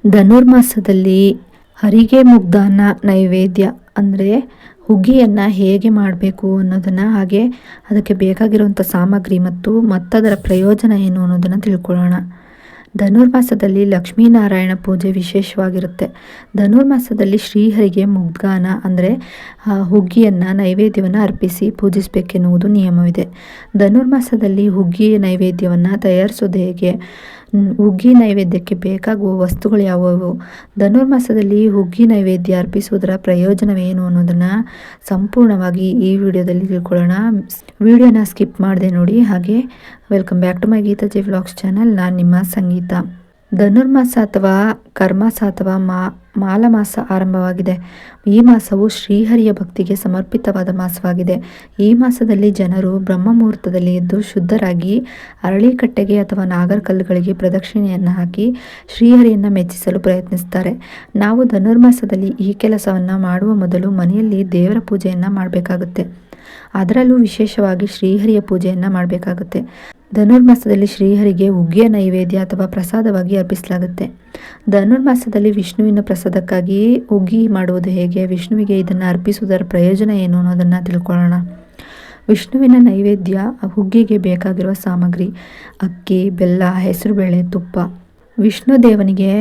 ಧನುರ್ಮಾಸದಲ್ಲಿ ಹರಿಗೆ ಮುಗ್ದಾನ ನೈವೇದ್ಯ ಅಂದರೆ ಹುಗ್ಗಿಯನ್ನು ಹೇಗೆ ಮಾಡಬೇಕು ಅನ್ನೋದನ್ನು, ಹಾಗೆ ಅದಕ್ಕೆ ಬೇಕಾಗಿರುವಂಥ ಸಾಮಗ್ರಿ ಮತ್ತು ಮತ್ತದರ ಪ್ರಯೋಜನ ಏನು ಅನ್ನೋದನ್ನು ತಿಳ್ಕೊಳ್ಳೋಣ. ಧನುರ್ಮಾಸದಲ್ಲಿ ಲಕ್ಷ್ಮೀನಾರಾಯಣ ಪೂಜೆ ವಿಶೇಷವಾಗಿರುತ್ತೆ. ಧನುರ್ಮಾಸದಲ್ಲಿ ಶ್ರೀಹರಿಗೆ ಮುಗ್ಗಾನ ಅಂದರೆ ಹುಗ್ಗಿಯನ್ನು ನೈವೇದ್ಯವನ್ನು ಅರ್ಪಿಸಿ ಪೂಜಿಸಬೇಕೆನ್ನುವುದು ನಿಯಮವಿದೆ. ಧನುರ್ಮಾಸದಲ್ಲಿ ಹುಗ್ಗಿ ನೈವೇದ್ಯವನ್ನು ತಯಾರಿಸೋದು ಹೇಗೆ, ಹುಗ್ಗಿ ನೈವೇದ್ಯಕ್ಕೆ ಬೇಕಾಗುವ ವಸ್ತುಗಳು ಯಾವುವು, ಧನುರ್ಮಾಸದಲ್ಲಿ ಹುಗ್ಗಿ ನೈವೇದ್ಯ ಅರ್ಪಿಸುವುದರ ಪ್ರಯೋಜನವೇನು ಅನ್ನೋದನ್ನು ಸಂಪೂರ್ಣವಾಗಿ ಈ ವಿಡಿಯೋದಲ್ಲಿ ತಿಳ್ಕೊಳ್ಳೋಣ. ವಿಡಿಯೋನ ಸ್ಕಿಪ್ ಮಾಡದೆ ನೋಡಿ. ಹಾಗೆ welcome back to my Geeta ji vlogs channel. ನಾನು ನಿಮ್ಮ ಸಂಗೀತ. ಧನುರ್ಮಾಸ ಅಥವಾ ಕರ್ಮಾಸ ಅಥವಾ ಮಾಲಮಾಸ ಆರಂಭವಾಗಿದೆ. ಈ ಮಾಸವು ಶ್ರೀಹರಿಯ ಭಕ್ತಿಗೆ ಸಮರ್ಪಿತವಾದ ಮಾಸವಾಗಿದೆ. ಈ ಮಾಸದಲ್ಲಿ ಜನರು ಬ್ರಹ್ಮ ಮುಹೂರ್ತದಲ್ಲಿ ಎದ್ದು ಶುದ್ಧರಾಗಿ ಅರಳಿಕಟ್ಟೆಗೆ ಅಥವಾ ನಾಗರಕಲ್ಲುಗಳಿಗೆ ಪ್ರದಕ್ಷಿಣೆಯನ್ನು ಹಾಕಿ ಶ್ರೀಹರಿಯನ್ನು ಮೆಚ್ಚಿಸಲು ಪ್ರಯತ್ನಿಸುತ್ತಾರೆ. ನಾವು ಧನುರ್ಮಾಸದಲ್ಲಿ ಈ ಕೆಲಸವನ್ನು ಮಾಡುವ ಮೊದಲು ಮನೆಯಲ್ಲಿ ದೇವರ ಪೂಜೆಯನ್ನು ಮಾಡಬೇಕಾಗುತ್ತೆ. ಅದರಲ್ಲೂ ವಿಶೇಷವಾಗಿ ಶ್ರೀಹರಿಯ ಪೂಜೆಯನ್ನು ಮಾಡಬೇಕಾಗುತ್ತೆ. ಧನುರ್ಮಾಸದಲ್ಲಿ ಶ್ರೀಹರಿಗೆ ಹುಗ್ಗಿಯ ನೈವೇದ್ಯ ಅಥವಾ ಪ್ರಸಾದವಾಗಿ ಅರ್ಪಿಸಲಾಗುತ್ತೆ. ಧನುರ್ಮಾಸದಲ್ಲಿ ವಿಷ್ಣುವಿನ ಪ್ರಸಾದಕ್ಕಾಗಿ ಹುಗ್ಗಿ ಮಾಡುವುದು ಹೇಗೆ, ವಿಷ್ಣುವಿಗೆ ಇದನ್ನು ಅರ್ಪಿಸುವುದರ ಪ್ರಯೋಜನ ಏನು ಅನ್ನೋದನ್ನು ತಿಳ್ಕೊಳ್ಳೋಣ. ವಿಷ್ಣುವಿನ ನೈವೇದ್ಯ ಹುಗ್ಗಿಗೆ ಬೇಕಾಗಿರುವ ಸಾಮಗ್ರಿ: ಅಕ್ಕಿ, ಬೆಲ್ಲ, ಹೆಸರುಬೇಳೆ, ತುಪ್ಪ. ವಿಷ್ಣು ದೇವನಿಗೆ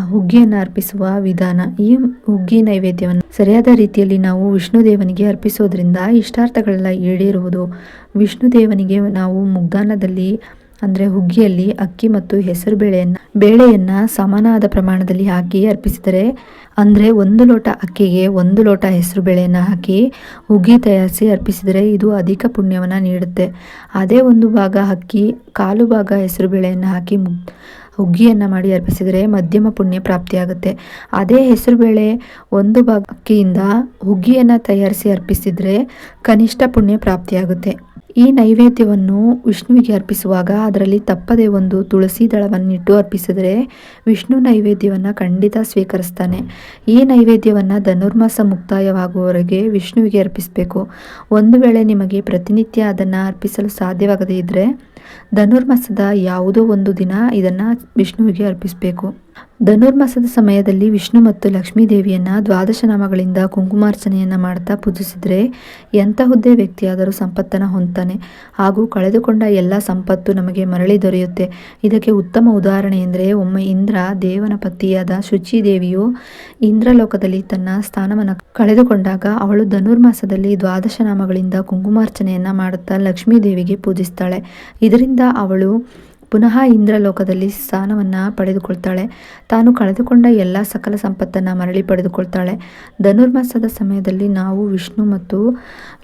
ಹುಗ್ಗಿಯನ್ನು ಅರ್ಪಿಸುವ ವಿಧಾನ: ಈ ಹುಗ್ಗಿ ನೈವೇದ್ಯವನ್ನು ಸರಿಯಾದ ರೀತಿಯಲ್ಲಿ ನಾವು ವಿಷ್ಣು ದೇವನಿಗೆ ಅರ್ಪಿಸೋದ್ರಿಂದ ಇಷ್ಟಾರ್ಥಗಳೆಲ್ಲ ಈಡೇರುವುದು. ವಿಷ್ಣು ದೇವನಿಗೆ ನಾವು ಮುಗ್ದಾನದಲ್ಲಿ ಅಂದರೆ ಹುಗ್ಗಿಯಲ್ಲಿ ಅಕ್ಕಿ ಮತ್ತು ಹೆಸರು ಬೇಳೆಯನ್ನು ಸಮಾನವಾದ ಪ್ರಮಾಣದಲ್ಲಿ ಹಾಕಿ ಅರ್ಪಿಸಿದರೆ, ಅಂದರೆ 1 ಲೋಟ ಅಕ್ಕಿಗೆ 1 ಲೋಟ ಹೆಸರು ಬೇಳೆಯನ್ನು ಹಾಕಿ ಹುಗ್ಗಿ ತಯಾರಿಸಿ ಅರ್ಪಿಸಿದರೆ ಇದು ಅಧಿಕ ಪುಣ್ಯವನ್ನು ನೀಡುತ್ತೆ. ಅದೇ 1 ಭಾಗ ಅಕ್ಕಿ, 1/4 ಭಾಗ ಹೆಸರು ಬೇಳೆಯನ್ನು ಹಾಕಿ ಹುಗ್ಗಿಯನ್ನು ಮಾಡಿ ಅರ್ಪಿಸಿದರೆ ಮಧ್ಯಮ ಪುಣ್ಯ ಪ್ರಾಪ್ತಿಯಾಗುತ್ತೆ. ಅದೇ ಹೆಸರುಬೇಳೆ 1 ಭಾಗ ಅಕ್ಕಿಯಿಂದ ಹುಗ್ಗಿಯನ್ನು ತಯಾರಿಸಿ ಅರ್ಪಿಸಿದರೆ ಕನಿಷ್ಠ ಪುಣ್ಯ ಪ್ರಾಪ್ತಿಯಾಗುತ್ತೆ. ಈ ನೈವೇದ್ಯವನ್ನು ವಿಷ್ಣುವಿಗೆ ಅರ್ಪಿಸುವಾಗ ಅದರಲ್ಲಿ ತಪ್ಪದೆ 1 ತುಳಸಿ ದಳವನ್ನಿಟ್ಟು ಅರ್ಪಿಸಿದರೆ ವಿಷ್ಣು ನೈವೇದ್ಯವನ್ನು ಖಂಡಿತ ಸ್ವೀಕರಿಸ್ತಾನೆ. ಈ ನೈವೇದ್ಯವನ್ನು ಧನುರ್ಮಾಸ ಮುಕ್ತಾಯವಾಗುವವರೆಗೆ ವಿಷ್ಣುವಿಗೆ ಅರ್ಪಿಸಬೇಕು. ಒಂದು ವೇಳೆ ನಿಮಗೆ ಪ್ರತಿನಿತ್ಯ ಅದನ್ನು ಅರ್ಪಿಸಲು ಸಾಧ್ಯವಾಗದೇ ಇದ್ದರೆ ಧನುರ್ಮಾಸದ ಯಾವುದೋ ಒಂದು ದಿನ ಇದನ್ನು ವಿಷ್ಣುವಿಗೆ ಅರ್ಪಿಸಬೇಕು. ಧನುರ್ಮಾಸದ ಸಮಯದಲ್ಲಿ ವಿಷ್ಣು ಮತ್ತು ಲಕ್ಷ್ಮೀ ದೇವಿಯನ್ನು 12 ನಾಮಗಳಿಂದ ಕುಂಕುಮಾರ್ಚನೆಯನ್ನು ಮಾಡ್ತಾ ಪೂಜಿಸಿದರೆ ಎಂತಹುದೇ ವ್ಯಕ್ತಿಯಾದರೂ ಸಂಪತ್ತನ್ನು ಹೊಂದ್ತಾನೆ ಹಾಗೂ ಕಳೆದುಕೊಂಡ ಎಲ್ಲ ಸಂಪತ್ತು ನಮಗೆ ಮರಳಿ ದೊರೆಯುತ್ತೆ. ಇದಕ್ಕೆ ಉತ್ತಮ ಉದಾಹರಣೆ ಎಂದರೆ, ಒಮ್ಮೆ ಇಂದ್ರ ದೇವನ ಪತಿಯಾದ ಶುಚಿ ದೇವಿಯು ಇಂದ್ರಲೋಕದಲ್ಲಿ ತನ್ನ ಸ್ಥಾನವನ್ನು ಕಳೆದುಕೊಂಡಾಗ ಅವಳು ಧನುರ್ಮಾಸದಲ್ಲಿ 12 ನಾಮಗಳಿಂದ ಕುಂಕುಮಾರ್ಚನೆಯನ್ನು ಮಾಡುತ್ತಾ ಲಕ್ಷ್ಮೀ ದೇವಿಗೆ ಪೂಜಿಸ್ತಾಳೆ. ಇದರಿಂದ ಅವಳು ಪುನಃ ಇಂದ್ರಲೋಕದಲ್ಲಿ ಸ್ಥಾನವನ್ನು ಪಡೆದುಕೊಳ್ತಾಳೆ. ತಾನು ಕಳೆದುಕೊಂಡ ಎಲ್ಲ ಸಕಲ ಸಂಪತ್ತನ್ನು ಮರಳಿ ಪಡೆದುಕೊಳ್ತಾಳೆ. ಧನುರ್ಮಾಸದ ಸಮಯದಲ್ಲಿ ನಾವು ವಿಷ್ಣು ಮತ್ತು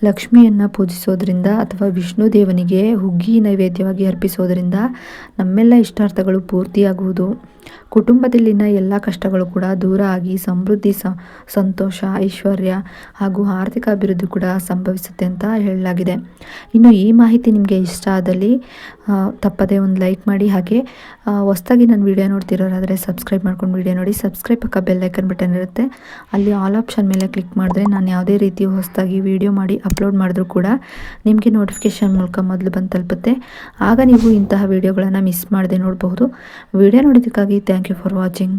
ಲಕ್ಷ್ಮಿಯನ್ನು ಪೂಜಿಸೋದ್ರಿಂದ ಅಥವಾ ವಿಷ್ಣು ದೇವನಿಗೆ ಹುಗ್ಗಿ ನೈವೇದ್ಯವಾಗಿ ಅರ್ಪಿಸೋದ್ರಿಂದ ನಮ್ಮೆಲ್ಲ ಇಷ್ಟಾರ್ಥಗಳು ಪೂರ್ತಿಯಾಗುವುದು. ಕುಟುಂಬದಲ್ಲಿನ ಎಲ್ಲ ಕಷ್ಟಗಳು ಕೂಡ ದೂರ ಆಗಿ ಸಮೃದ್ಧಿ, ಸಂತೋಷ, ಐಶ್ವರ್ಯ ಹಾಗೂ ಆರ್ಥಿಕ ಅಭಿವೃದ್ಧಿ ಕೂಡ ಸಂಭವಿಸುತ್ತೆ ಅಂತ ಹೇಳಲಾಗಿದೆ. ಇನ್ನು ಈ ಮಾಹಿತಿ ನಿಮಗೆ ಇಷ್ಟ ಆದಲ್ಲಿ ತಪ್ಪದೇ ಒಂದು ಲೈಕ್ ಮಾಡಿ. ಹಾಗೆ ಹೊಸದಾಗಿ ನನ್ನ ವಿಡಿಯೋ ನೋಡ್ತಿರೋರಾದರೆ ಸಬ್ಸ್ಕ್ರೈಬ್ ಮಾಡ್ಕೊಂಡು ವಿಡಿಯೋ ನೋಡಿ. ಸಬ್ಸ್ಕ್ರೈಬ್ ಪಕ್ಕ ಬೆಲ್ ಐಕನ್ ಬಟನ್ ಇರುತ್ತೆ, ಅಲ್ಲಿ ಆಲ್ ಆಪ್ಷನ್ ಮೇಲೆ ಕ್ಲಿಕ್ ಮಾಡಿದ್ರೆ ನಾನು ಯಾವುದೇ ರೀತಿ ಹೊಸದಾಗಿ ವಿಡಿಯೋ ಮಾಡಿ ಅಪ್ಲೋಡ್ ಮಾಡಿದ್ರೂ ಕೂಡ ನಿಮಗೆ ನೋಟಿಫಿಕೇಷನ್ ಮೂಲಕ ಮೊದಲು ಬಂದು ತಲುಪುತ್ತೆ. ಆಗ ನೀವು ಇಂತಹ ವಿಡಿಯೋಗಳನ್ನು ಮಿಸ್ ಮಾಡದೆ ನೋಡಬಹುದು. ವಿಡಿಯೋ ನೋಡೋದಕ್ಕಾಗಿ ಥ್ಯಾಂಕ್ ಯು ಫಾರ್ ವಾಚಿಂಗ್.